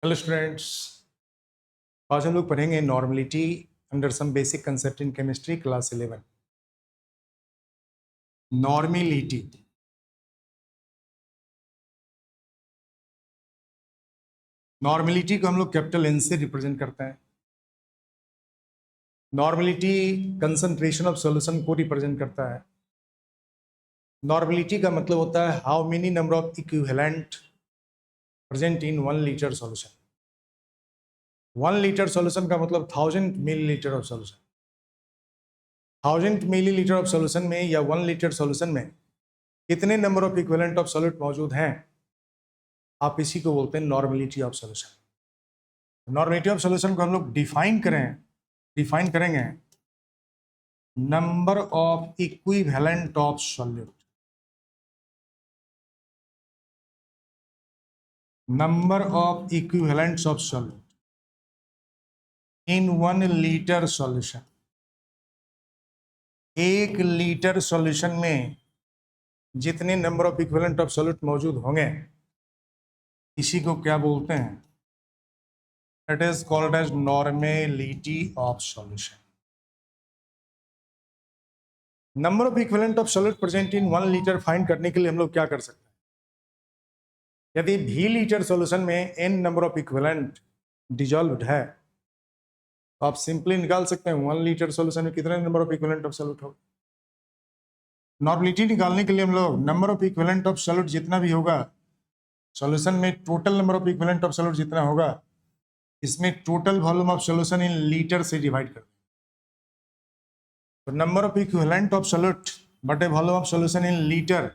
Hello students, आज हम लोग पढ़ेंगे normality under some basic concept in chemistry class 11। Normality normality को हम लोग कैपिटल एन से रिप्रेजेंट करते हैं। नॉर्मलिटी कंसंट्रेशन ऑफ सॉल्यूशन को रिप्रेजेंट करता है। नॉर्मलिटी का मतलब होता है how many number of equivalent present in 1 litre solution. 1 litre solution का मतलब 1000 millilitre of solution. 1000 millilitre of solution में या 1 लीटर सॉल्यूशन में कितने number of equivalent of solute मौजूद हैं, आप इसी को बोलते हैं normality of solution. Normality of solution को हम लोग डिफाइन करेंगे number of equivalent of solute. Number of equivalents of solute in 1 litre solution. 1 litre solution में जितने number of equivalent of solute मौजूद होंगे, इसी को क्या बोलते हैं? It is called as normality of solution. Number of equivalent of solute present in 1 litre find करने के लिए हम लोग क्या कर सकते हैं? यदि भी लीटर सॉल्यूशन में n number of equivalent dissolved है, तो आप सिंपली निकाल सकते हैं 1 लीटर सॉल्यूशन में कितने number of equivalent of solute होगा। नॉर्मलिटी निकालने के लिए हम लोग number of equivalent of solute जितना भी होगा सॉल्यूशन में, total number of equivalent of solute जितना होगा, इसमें total volume of solution in litre से डिवाइड कर दें। तो number of equivalent of solute बटे volume of solution in litre,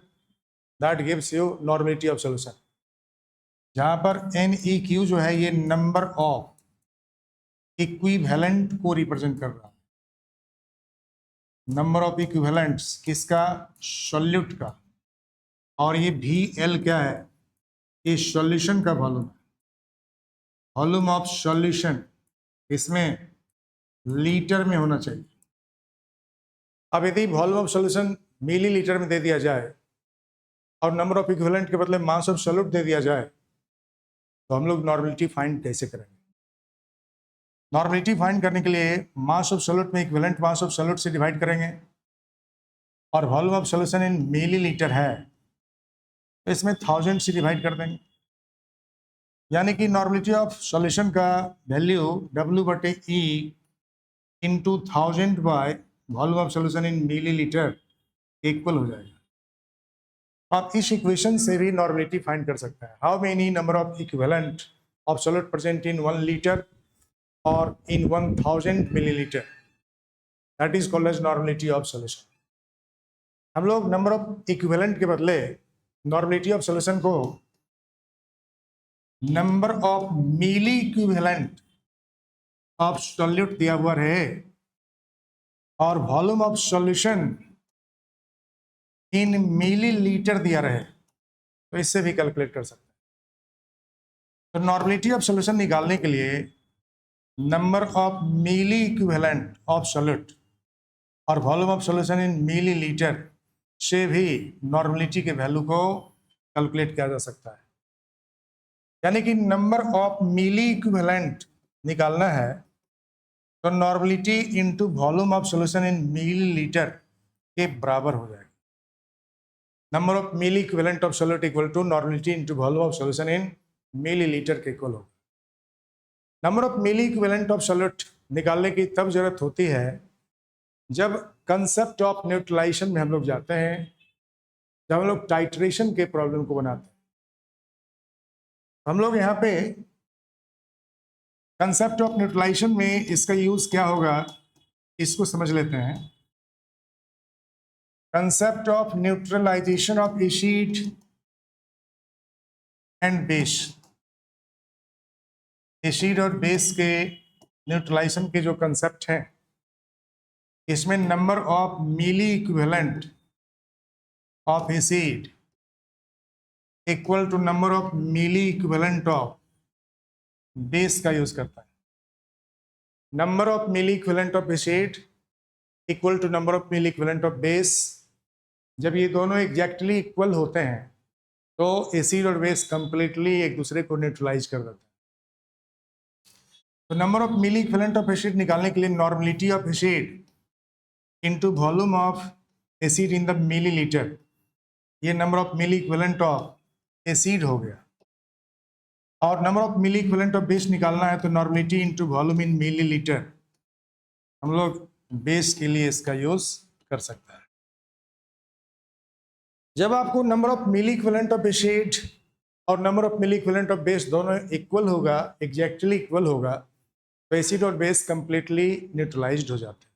that gives you normality of solution. जहां पर NEQ जो है ये नंबर ऑफ इक्विवेलेंट को रिप्रेजेंट कर रहा है। नंबर ऑफ इक्विवेलेंट्स किसका? सॉल्यूट का। और ये VL क्या है? ये सॉल्यूशन का वॉल्यूम है। वॉल्यूम ऑफ सॉल्यूशन इसमें लीटर में होना चाहिए। अब यदि वॉल्यूम ऑफ सॉल्यूशन मिलीलीटर में दे दिया जाए और नंबर ऑफ इक्विवेलेंट के बदले मास ऑफ सॉल्यूट दे दिया जाए, तो हम लोग नॉर्मलिटी फाइंड कैसे करेंगे? नॉर्मलिटी फाइंड करने के लिए मास ऑफ सॉल्यूट में इक्विवेलेंट मास ऑफ सॉल्यूट से डिवाइड करेंगे, और volume of solution in millilitre है तो इसमें 1000 से डिवाइड कर देंगे। यानी कि नॉर्मलिटी ऑफ सॉल्यूशन का value W/E into 1000 by volume of solution in millilitre equal हो जाएगा। आप इस इक्वेशन से भी नॉर्मलिटी फाइंड कर सकते हैं। How many number of equivalent of solute present in 1 litre और in 1000 millilitre, that is called as normality of solution. हम लोग नंबर ऑफ इक्विवेलेंट के बदले नॉर्मलिटी ऑफ सॉल्यूशन को number of milli equivalent of solute दिया हुआ है और volume of solution in millilitre दिया रहे, तो इससे भी कैलकुलेट कर सकते हैं। तो नॉर्मलिटी ऑफ सॉल्यूशन निकालने के लिए number of milli equivalent of solute और volume of solution in millilitre से भी नॉर्मलिटी के वैल्यू को कैलकुलेट किया जा सकता है। यानी कि नंबर ऑफ मिली इक्विवेलेंट निकालना है तो normality into volume of solution in millilitre के बराबर हो जाएगा। Number of milli equivalent of solute equal to normality into volume of solution in millilitre के इक्वल होगा। Number of milli equivalent of solute निकालने की तब जरूरत होती है जब कंसेप्ट ऑफ न्यूट्रलाइजेशन में हम लोग जाते हैं, जब हम लोग टाइट्रेशन के प्रॉब्लम को बनाते हैं। हम लोग यहाँ पे कंसेप्ट ऑफ न्यूट्रलाइजेशन में इसका यूज क्या होगा, इसको समझ लेते हैं। Concept of neutralisation of acid and base. Acid और बेस के न्यूट्रलाइजेशन के जो कंसेप्ट हैं, इसमें number of milli equivalent of acid equal to number of milli equivalent of base का यूज करता है। Number of milli equivalent of acid equal to number of milli equivalent of base. जब ये दोनों एग्जैक्टली इक्वल होते हैं तो acid और बेस कंप्लीटली एक दूसरे को न्यूट्रलाइज कर देते हैं। तो number of milli equivalent of acid निकालने के लिए normality of acid into volume of acid in the millilitre, ये number of milli equivalent of acid हो गया। और number of milli equivalent of base निकालना है तो normality into volume in millilitre, हम लोग बेस के लिए इसका यूज कर सकते हैं। जब आपको number of milli equivalent of acid और number of milli equivalent of base दोनों इक्वल होगा, एग्जैक्टली इक्वल होगा, तो एसिड और बेस कंप्लीटली न्यूट्रलाइज्ड हो जाते हैं।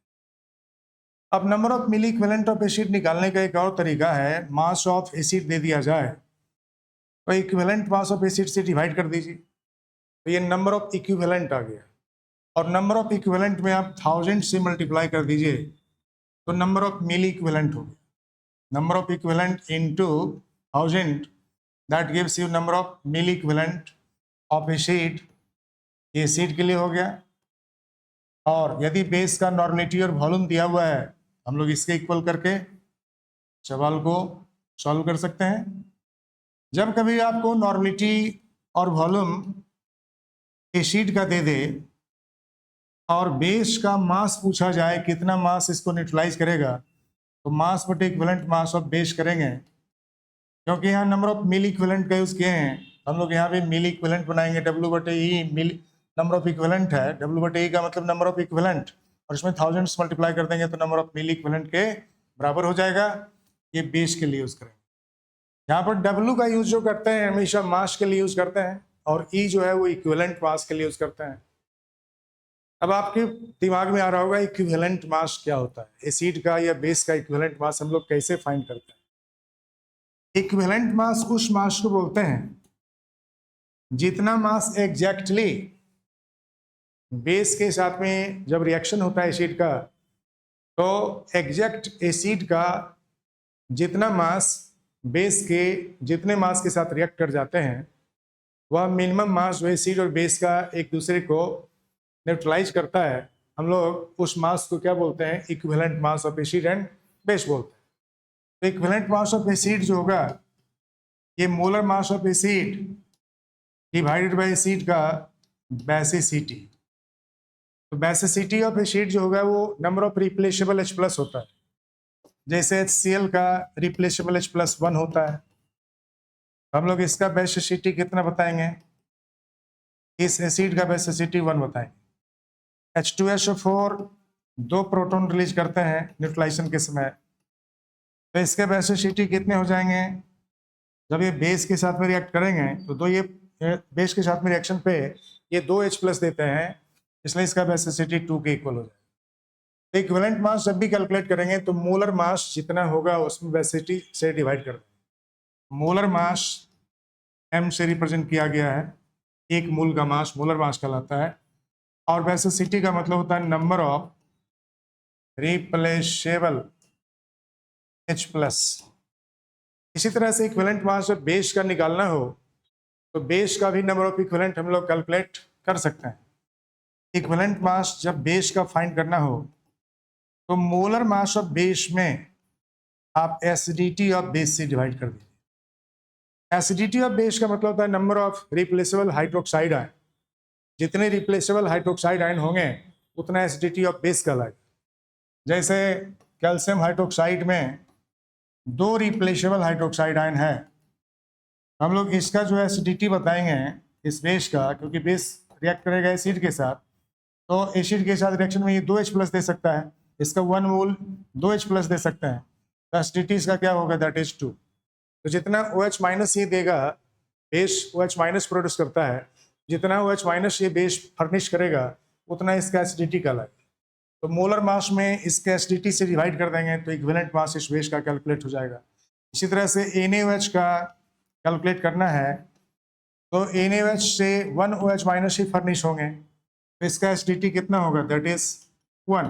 अब number of milli equivalent of acid निकालने का एक और तरीका है, मास ऑफ एसिड दे दिया जाए तो इक्विवेलेंट मास ऑफ एसिड से डिवाइड कर दीजिए, तो ये नंबर ऑफ इक्विवेलेंट आ गया। और नंबर ऑफ इक्विवेलेंट में आप 1000 से मल्टीप्लाई कर दीजिए तो नंबर ऑफ मिली इक्विवेलेंट हो गया। Number of equivalent into 1000, that gives you number of milli equivalent of acid, ये एसिड के लिए हो गया। और यदि बेस का नॉर्मलिटी और वॉल्यूम दिया हुआ है, हम लोग इसके इक्वल करके सवाल को सॉल्व कर सकते हैं। जब कभी आपको नॉर्मलिटी और वॉल्यूम एसिड का दे दे और बेस का मास पूछा जाए कितना मास इसको न्यूट्रलाइज करेगा, तो मास बटे इक्विवेलेंट मास ऑफ बेस करेंगे। क्योंकि यहाँ नंबर ऑफ मिली इक्विवेलेंट का यूज किए हैं, हम लोग यहाँ पे मिली इक्विवेलेंट बनाएंगे। डब्ल्यू बटे ई मिली नंबर ऑफ इक्विवेलेंट है, डब्ल्यू बटे ई का मतलब नंबर ऑफ इक्विवेलेंट, और इसमें 1000 से मल्टीप्लाई कर देंगे तो नंबर ऑफ मिली इक्विवेलेंट के बराबर हो जाएगा। ये बेस के लिए यूज करेंगे। यहाँ पर डब्ल्यू का यूज जो करते हैं हमेशा मास के लिए यूज करते हैं, और ई जो है वो इक्विवेलेंट मास के लिए यूज करते हैं। अब आपके दिमाग में आ रहा होगा इक्विवेलेंट मास क्या होता है, एसिड का या बेस का इक्विवेलेंट मास हम लोग कैसे फाइंड करते हैं। इक्विवेलेंट मास उस मास को बोलते हैं जितना मास एग्जैक्टली बेस के साथ में जब रिएक्शन होता है एसिड का, तो एग्जैक्ट एसिड का जितना मास बेस के जितने मास के साथ रिएक्ट कर जाते हैं, वह मिनिमम मास जो एसिड और बेस का एक दूसरे को न्यूट्रलाइज करता है, हम लोग उस मास को क्या बोलते हैं, equivalent mass of acid and base बोलते हैं। तो इक्विवेलेंट मास ऑफ एसिड जो होगा, ये molar mass of acid divided by acid का बेसिसिटी। तो बेसिसिटी ऑफ एसिड जो होगा वो number of replaceable H plus होता है। जैसे HCl का रिप्लेसेबल H+1 होता है, हम लोग इसका बेसिसिटी कितना बताएंगे, इस एसिड का बेसिसिटी 1 बताएंगे। H2SO4 2 प्रोटॉन रिलीज करते हैं न्यूट्रलाइजेशन के समय, तो इसके बेसिसिटी कितने हो जाएंगे, जब ये बेस के साथ में रिएक्ट करेंगे तो दो ये बेस के साथ में रिएक्शन पे ये 2 H+ देते हैं, इसलिए इसका बेसिसिटी 2 के इक्वल हो जाएगा। तो इक्विवेलेंट मास जब भी कैलकुलेट करेंगे तो मोलर मास जितना होगा उसमें बेसिसिटी से डिवाइड कर देंगे। मोलर मास M से रिप्रेजेंट किया गया है, एक मोल का मास मोलर मास कहलाता है, और बेसिसिटी का मतलब होता है नंबर ऑफ रिप्लेसेबल H+। इसी तरह से इक्विवेलेंट मास जब बेस का निकालना हो तो बेस का भी नंबर ऑफ इक्विवेलेंट हम लोग कैलकुलेट कर सकते हैं। इक्विवेलेंट मास जब बेस का फाइंड करना हो तो मोलर मास ऑफ बेस में आप एसिडिटी ऑफ बेस से डिवाइड कर दीजिए। एसिडिटी ऑफ बेस का मतलब होता है number of replaceable hydroxide ion, जितने रिप्लेसेबल हाइड्रोक्साइड आयन होंगे उतना एसिडिटी ऑफ बेस कहलाएगा। जैसे कैल्शियम हाइड्रोक्साइड में 2 रिप्लेसेबल हाइड्रोक्साइड आयन है, हम लोग इसका जो एसिडिटी बताएंगे इस बेस का, क्योंकि बेस रिएक्ट करेगा एसिड के साथ, तो एसिड के साथ रिएक्शन में ये 2 H+ दे सकता है, इसका 1 मोल 2 H+ दे सकते हैं, तो एसिडिटी इसका क्या होगा, दैट इज 2। तो जितना OH- ये देगा, बेस OH- प्रोड्यूस करता है, जितना OH- ये बेस फर्निश करेगा उतना इसका एसिडिटी कहलाएगा। तो मोलर मास में इसके एसिडिटी से डिवाइड कर देंगे तो इक्विवेलेंट मास इस बेस का कैलकुलेट हो जाएगा। इसी तरह से NaOH का कैलकुलेट करना है तो NaOH से 1 OH- ही फर्निश होंगे, तो इसका एसिडिटी कितना होगा, दैट इज 1।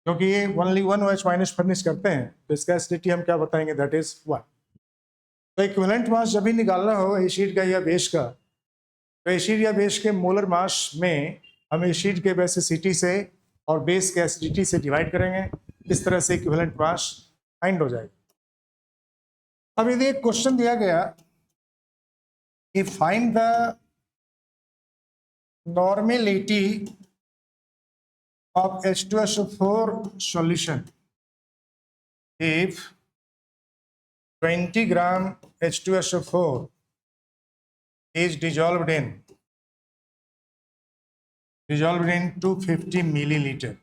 क्योंकि ये ओनली 1 OH- फर्निश करते हैं तो इसका एसिडिटी हम क्या बताएंगे, दैट इज 1। तो इक्विवेलेंट मास जब भी निकालना हो एसिड का या बेस का, तो एसिड या बेस के मोलर मास में हम एसिड के बेसिसिटी से और बेस के एसिडिटी से डिवाइड करेंगे, इस तरह से इक्विवेलेंट मास फाइंड हो जाएगा। अब यदि एक क्वेश्चन दिया गया कि find the normality of H2SO4 solution if 20 gram H2SO4 is dissolved in 250 milliliter।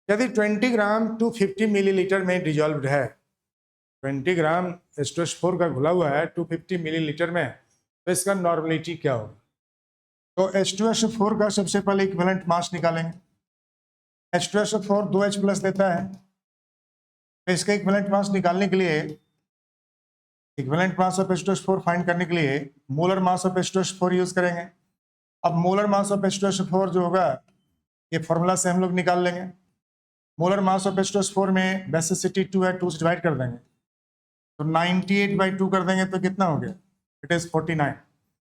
यदि 20 ग्राम 250 मिलीलीटर में डिजॉल्व्ड है, 20 ग्राम H2SO4 का घुला हुआ है 250 मिलीलीटर में, तो इसका नॉर्मेलिटी क्या होगा? तो H2SO4 का सबसे पहले इक्विवेलेंट मास निकालेंगे। H2SO4 2H प्लस देता है, तो इसके इक्विवेलेंट मास निकालने के लिए, equivalent mass of H2SO4 find करने के लिए molar mass of H2SO4 use करेंगे। अब मोलर मास ऑफ H2SO4 जो होगा ये फॉर्मूला से हम लोग निकाल लेंगे। मोलर मास ऑफ H2SO4 में बेसिसिटी 2 है, 2 से डिवाइड कर देंगे तो 98/2 कर देंगे तो कितना हो गया? It is 49।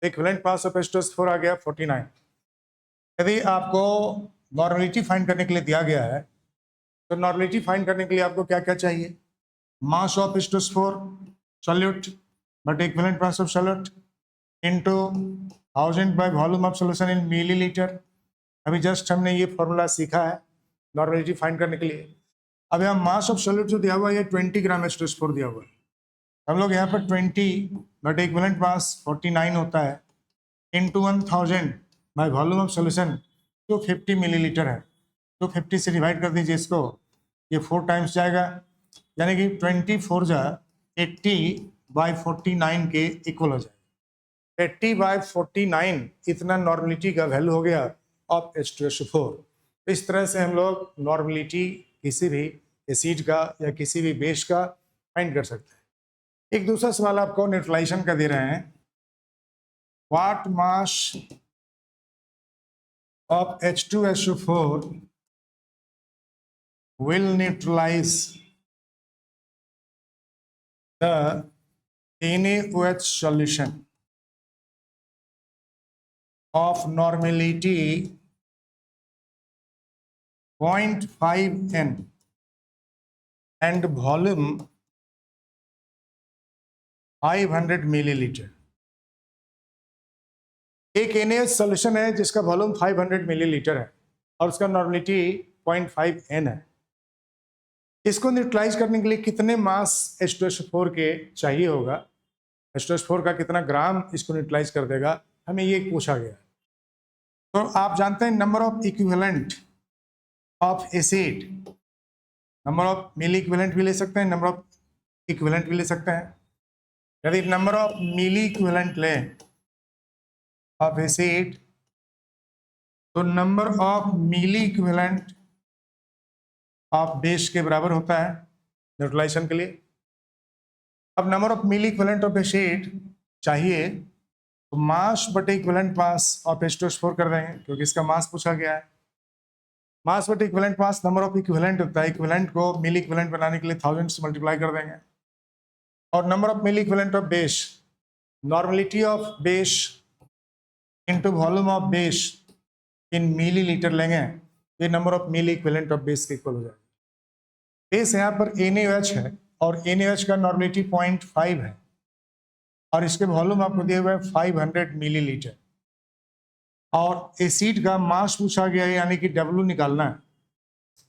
Equivalent mass of H2SO4 आ गया 49। यदि आपको नॉर्मेलिटी फाइंड करने के लिए दिया गया है तो नॉर्मेलिटी फाइंड करने के लिए आपको क्या क्या चाहिए? Mass of H2SO4 solute but equivalent mass of solute into 1000 by volume of solution in millilitre. अभी जस्ट हमने ये फॉर्मूला सीखा है नॉर्मेलिटी फाइंड करने के लिए। अब यहाँ मास ऑफ सॉल्यूट जो दिया हुआ है ये 20 ग्राम H2SO4 दिया हुआ है। हम लोग यहाँ पर 20 बट इक्विवेलेंट मास 49 होता है into 1000 by volume of solution 250 millilitre है, 250 से डिवाइड कर दीजिए इसको, ये 4 टाइम्स जाएगा, यानी कि 24 जा 80/49 के इक्वल हो जाएगा। 80/49 इतना नॉर्मेलिटी का वैल्यू हो गया ऑफ H2SO4। इस तरह से हम लोग नॉर्मेलिटी किसी भी एसिड का या किसी भी बेस का फाइंड कर सकते हैं। एक दूसरा सवाल आपको न्यूट्रलाइजेशन का दे रहे हैं, what mass of H2SO4 will neutralize the NaOH solution of normality 0.5 N and volume 500 millilitre. एक NaOH सॉल्यूशन है जिसका वॉल्यूम 500 मिलीलीटर है और उसका नॉर्मेलिटी 0.5 N है। इसको न्यूट्रलाइज करने के लिए कितने मास H2SO4 के चाहिए होगा? H2SO4 का कितना ग्राम इसको न्यूट्रलाइज कर देगा, हमें ये पूछा गया। तो आप जानते हैं number of equivalent of acid, number of milli equivalent भी ले सकते हैं, नंबर ऑफ इक्विवेलेंट भी ले सकते हैं। यदि नंबर ऑफ मिली इक्विवेलेंट लें ऑफ एसिड तो number of milli equivalent of base के बराबर होता है न्यूट्रलाइजेशन के लिए। अब number of milli equivalent of acid चाहिए तो मास बटे इक्विवेलेंट मास ऑफ H2SO4 कर देंगे क्योंकि इसका मास पूछा गया है। मास बटे equivalent mass number of equivalent होता है, इक्विवेलेंट को मिली इक्विवेलेंट बनाने के लिए 1000 से मल्टीप्लाई कर देंगे। और number of milli equivalent of base, normality of base into volume of base in millilitre लेंगे, ये number of milli equivalent of base के इक्वल हो जाएगा। बेस यहाँ पर NaOH है और NaOH का नॉर्मेलिटी 0.5 है और इसके वॉल्यूम आपको दिए हुए 500 मिलीलीटर और एसिड का मास पूछा गया है यानी कि W निकालना है।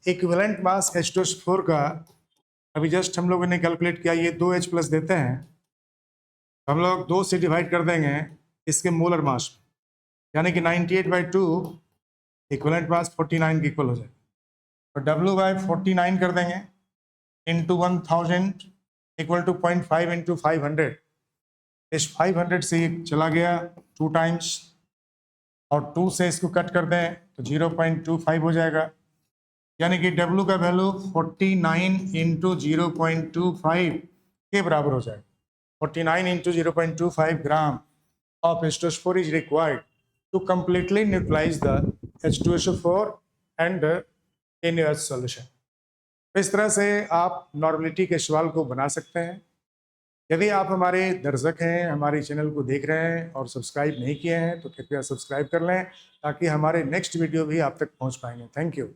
इक्विवेलेंट मास H2SO4 का अभी जस्ट हम लोगों ने कैलकुलेट किया, ये 2H प्लस देते हैं, हम लोग 2 से डिवाइड कर देंगे इसके मोलर मास यानी कि 98/2 इक्विवेलेंट मास 49 के इक्वल हो जाएगा। तो W/49 कर देंगे इंटू 1000 इक्वल टू 0.5 इंटू 500। इस 500 से चला गया 2 टाइम्स और 2 से इसको कट कर दें तो 0.25 हो जाएगा, यानी कि W का वैल्यू 49 इंटू 0.25 के बराबर हो जाएगा। 49 into 0.25 gram of H2SO4 is required to completely neutralize the H2SO4 and NaOH solution। इस तरह से आप नॉर्मेलिटी के सवाल को बना सकते हैं। यदि आप हमारे दर्शक हैं, हमारे चैनल को देख रहे हैं और सब्सक्राइब नहीं किए हैं तो कृपया सब्सक्राइब कर लें ताकि हमारे नेक्स्ट वीडियो भी आप तक पहुंच पाएंगे। Thank you.